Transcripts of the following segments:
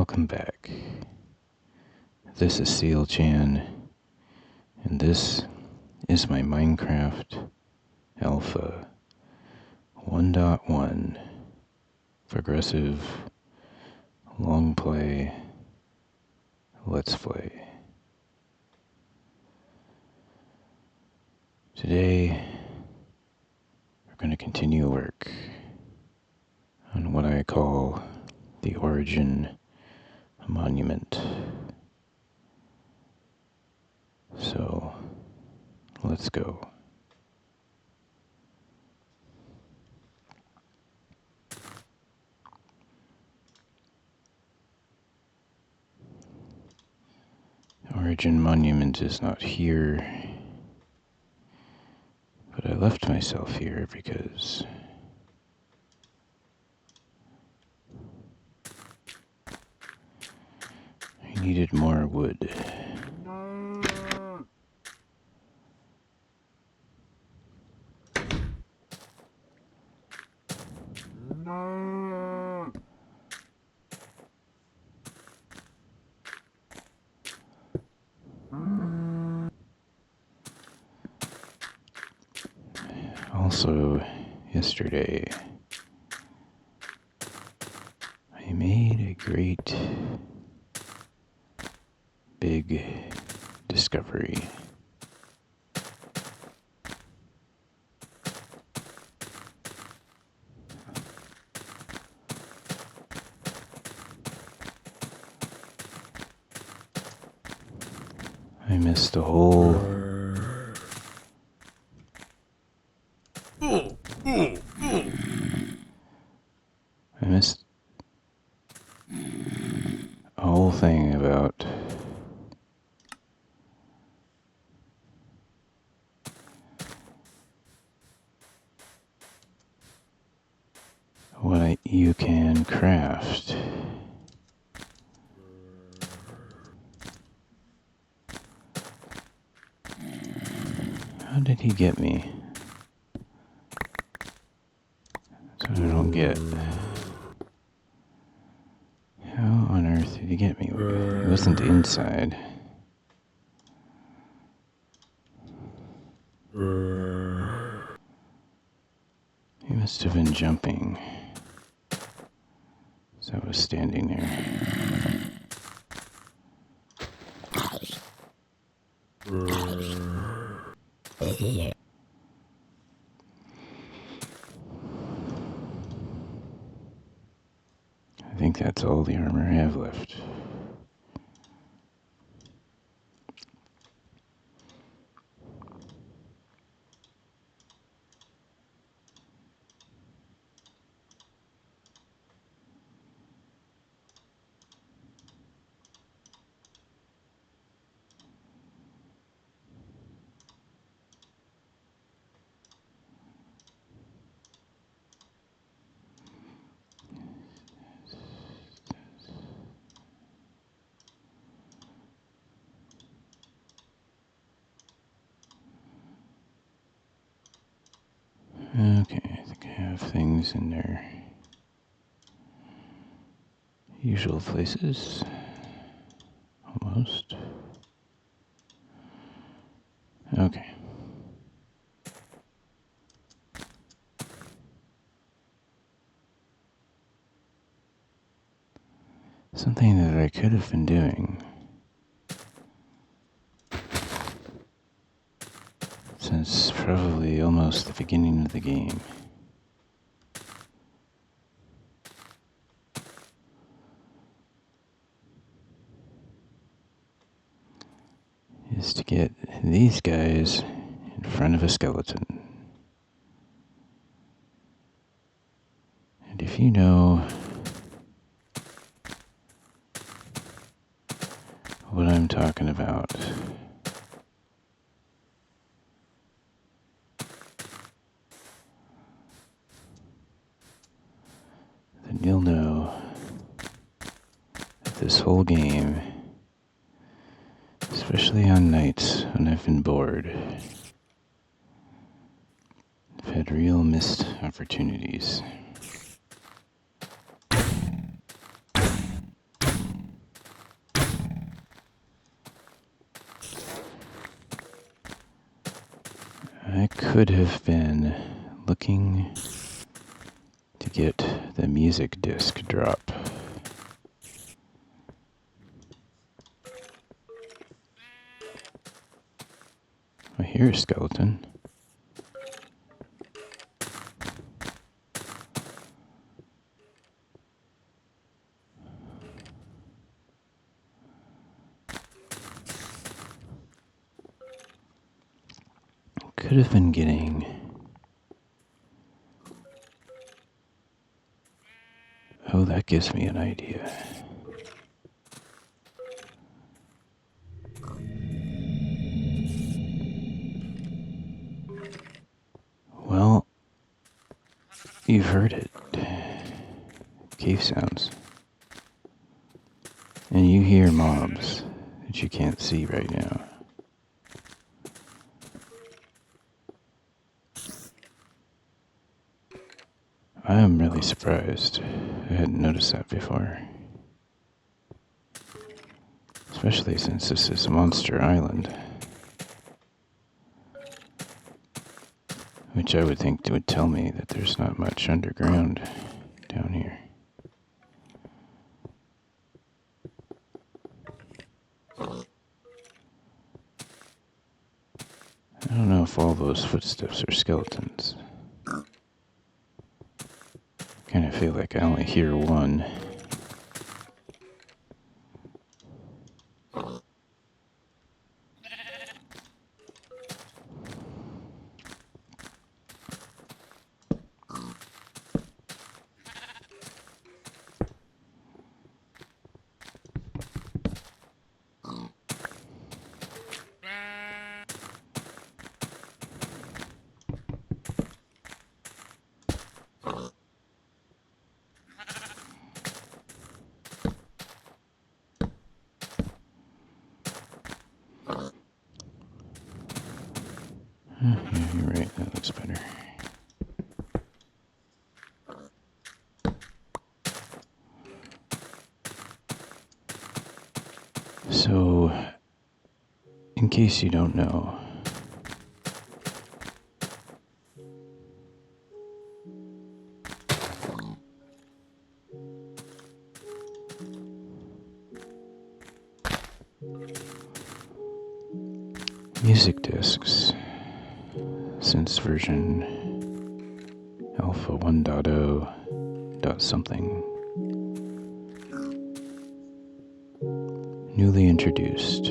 welcome back. This is Sealchan, and this is my Minecraft Alpha 1.1 progressive Longplay Let's Play. Today, we're going to continue work on what I call the Origin Monument. So, let's go. Origin Monument is not here, but I left myself here because I needed more wood. Also, yesterday, I made a great big discovery. I missed a whole thing about what you can craft. How did he get me? That's what I don't get. How on earth did he get me? He wasn't inside. He must have been jumping. So I was standing there. I think that's all the armor I have left. Okay, I think I have things in their usual places. Almost. Okay. Something that I could have been doing since probably almost the beginning of the game is to get these guys in front of a skeleton. And if you know what I'm talking about, then you'll know that this whole game, especially on nights when I've been bored, I've had real missed opportunities. could have been looking to get the music disc drop. I hear a skeleton. Could have been getting oh, that gives me an idea. Well, you've heard it. Cave sounds. And you hear mobs that you can't see right now. I am really surprised. I hadn't noticed that before. Especially since this is Monster Island. Which I would think would tell me that there's not much underground down here. I don't know if all those footsteps are skeletons. Kind of feel like I only hear one. Yeah, you're right. That looks better. So, in case you don't know, music discs, since version Alpha 1.0 dot something, newly introduced,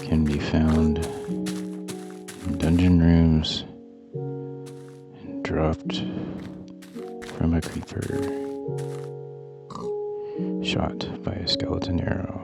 can be found in dungeon rooms and dropped from a creeper, shot by a skeleton arrow.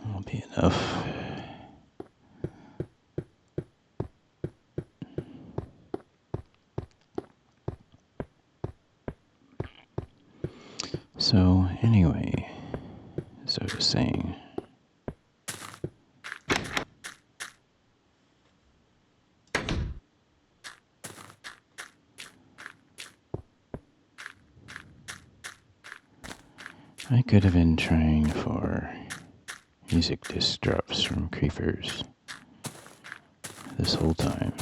That'll be enough. So, anyway, as I was saying, I could have been trying for music disc drops from Creepers this whole time.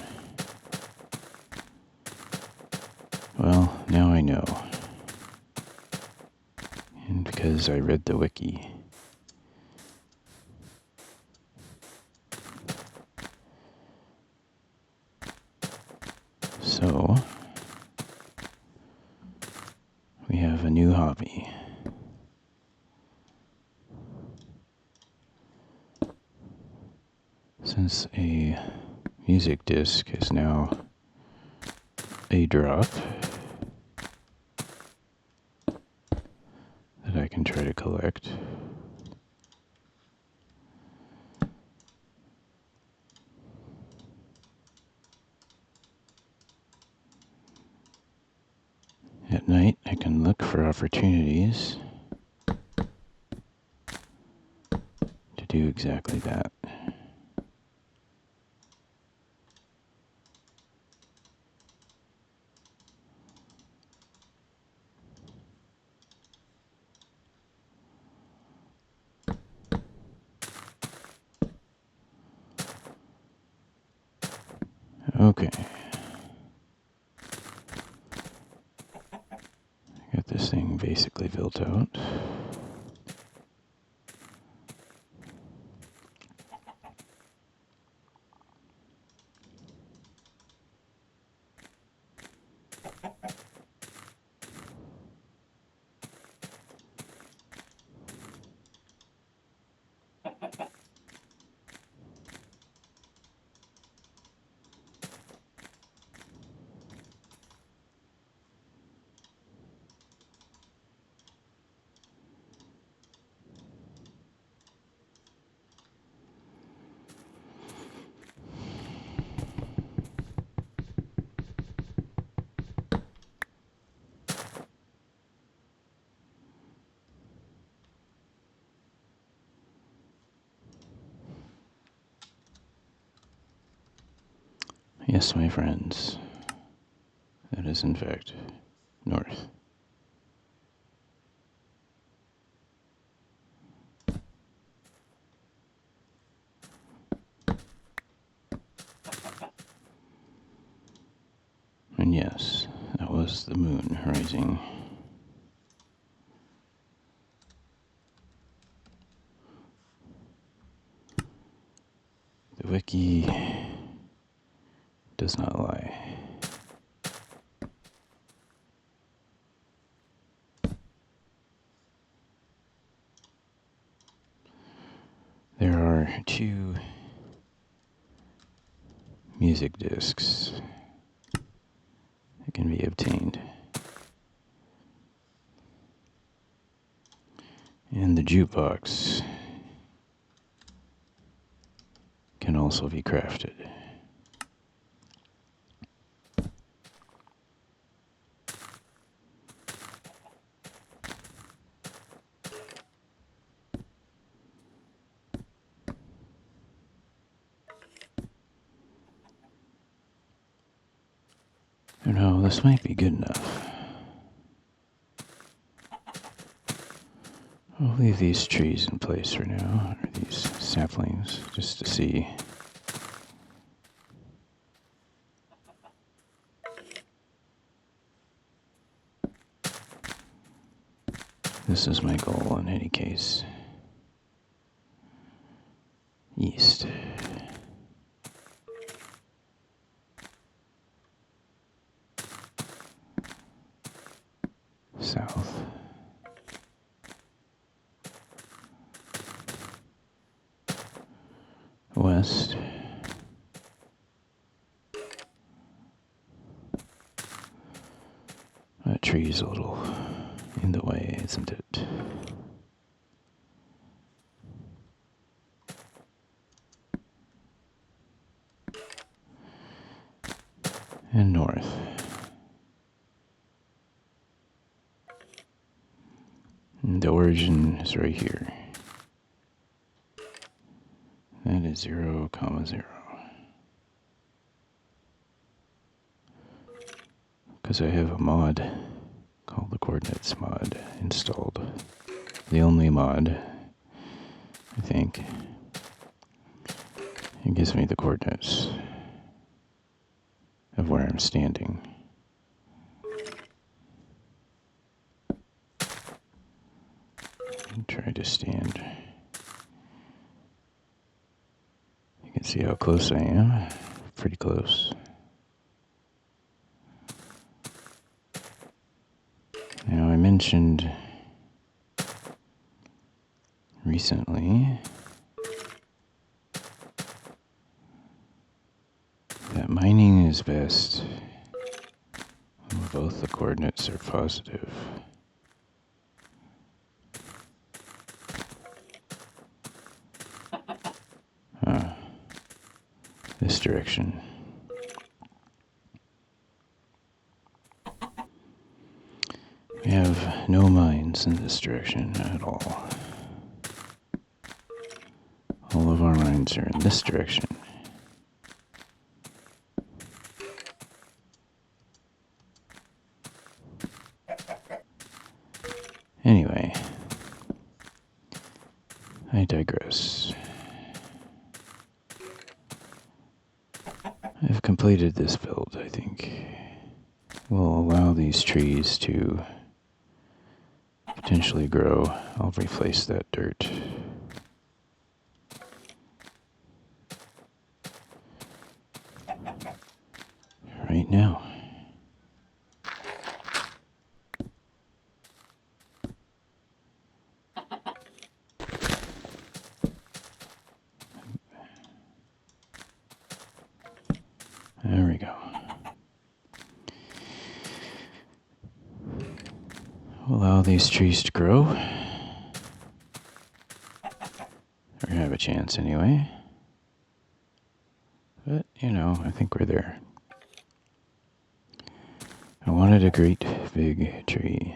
Well, now I know. And because I read the wiki. So, we have a new hobby. Since a music disc is now a drop that I can try to collect, at night I can look for opportunities to do exactly that. Okay. Got this thing basically built out. yes, my friends, that is in fact north. And yes, that was the moon rising. The wiki does not lie. There are 2 music discs that can be obtained. And the jukebox can also be crafted. I don't know, this might be good enough. I'll leave these trees in place for now, or these saplings, just to see. This is my goal in any case. East. South. West. That tree's a little in the way, isn't it? And north. And the origin is right here. That is 0, 0. Because I have a mod called the coordinates mod installed. The only mod, I think. It gives me the coordinates of where I'm standing. And try to stand. You can see how close I am. Pretty close. Now, I mentioned recently that mining is best when both the coordinates are positive. This direction. We have no mines in this direction at all. All of our mines are in this direction. Anyway, I digress. I've completed this build, I think. Will allow these trees to potentially grow. I'll replace that dirt. Right now. There we go. Allow these trees to grow. Or have a chance anyway. But, you know, I think we're there. I wanted a great big tree.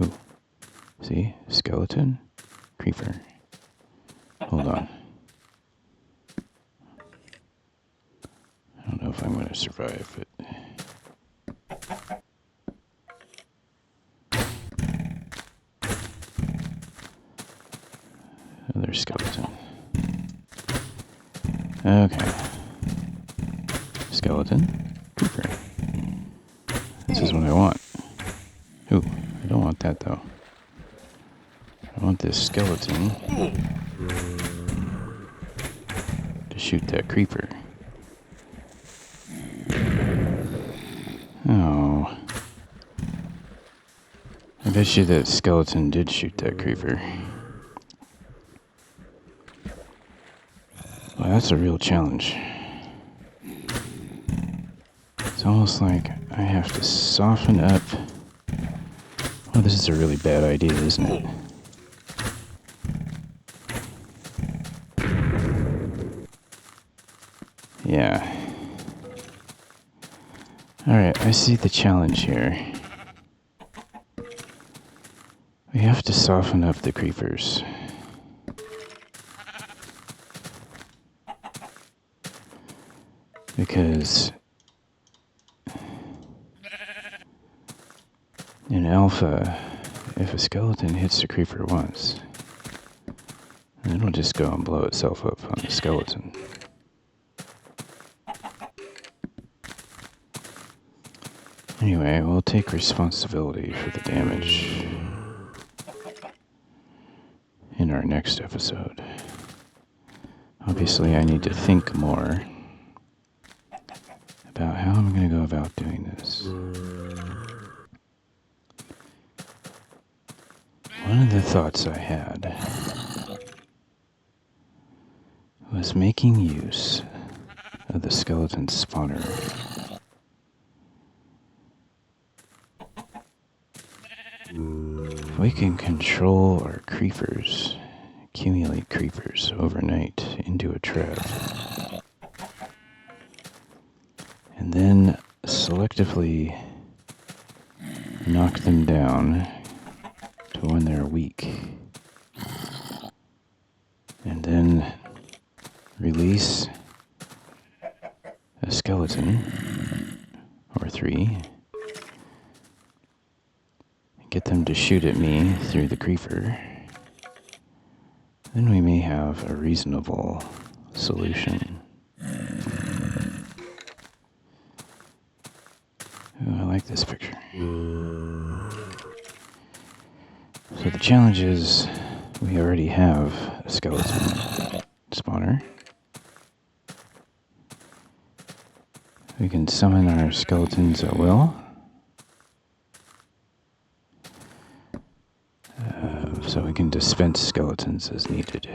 Ooh. See? Skeleton? Creeper. Hold on. I don't know if I'm going to survive, but... Another skeleton. Okay. Skeleton. Creeper. This is what I want. Ooh, I don't want that though. I want this skeleton to shoot that creeper. Oh. I bet you that skeleton did shoot that creeper. Well, that's a real challenge. It's almost like I have to soften up. Well, this is a really bad idea, isn't it? Yeah. Alright, I see the challenge here. We have to soften up the creepers. Because in alpha, if a skeleton hits the creeper once, it'll just go and blow itself up on the skeleton. Anyway, we'll take responsibility for the damage in our next episode. Obviously, I need to think more about how I'm going to go about doing this. One of the thoughts I had was making use of the skeleton spawner. If we can control our creepers, accumulate creepers overnight into a trap, and then selectively knock them down to when they're weak, and then release a skeleton or 3, get them to shoot at me through the creeper, then we may have a reasonable solution. Ooh, I like this picture. So the challenge is we already have a skeleton spawner. We can summon our skeletons at will. So we can dispense skeletons as needed.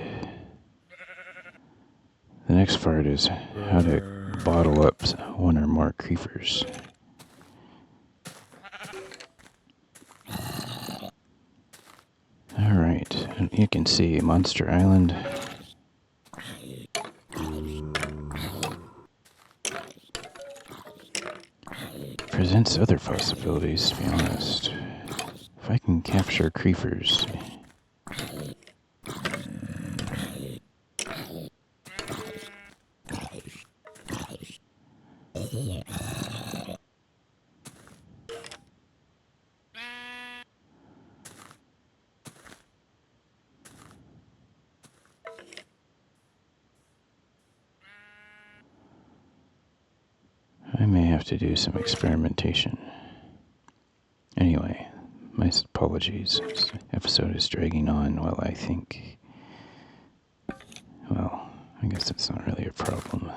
The next part is how to bottle up 1 or more creepers. Alright, you can see Monster Island. Presents other possibilities, to be honest. If I can capture creepers. I may have to do some experimentation. Anyway, my apologies. This episode is dragging on while I think. Well, I guess that's not really a problem.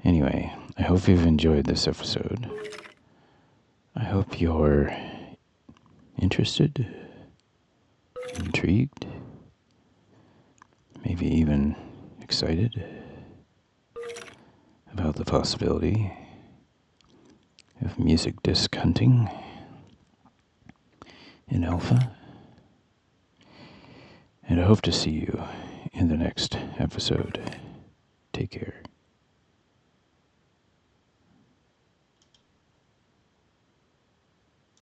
Anyway, I hope you've enjoyed this episode. I hope you're interested, intrigued, maybe even excited about the possibility of music disc hunting in alpha. And I hope to see you in the next episode. Take care.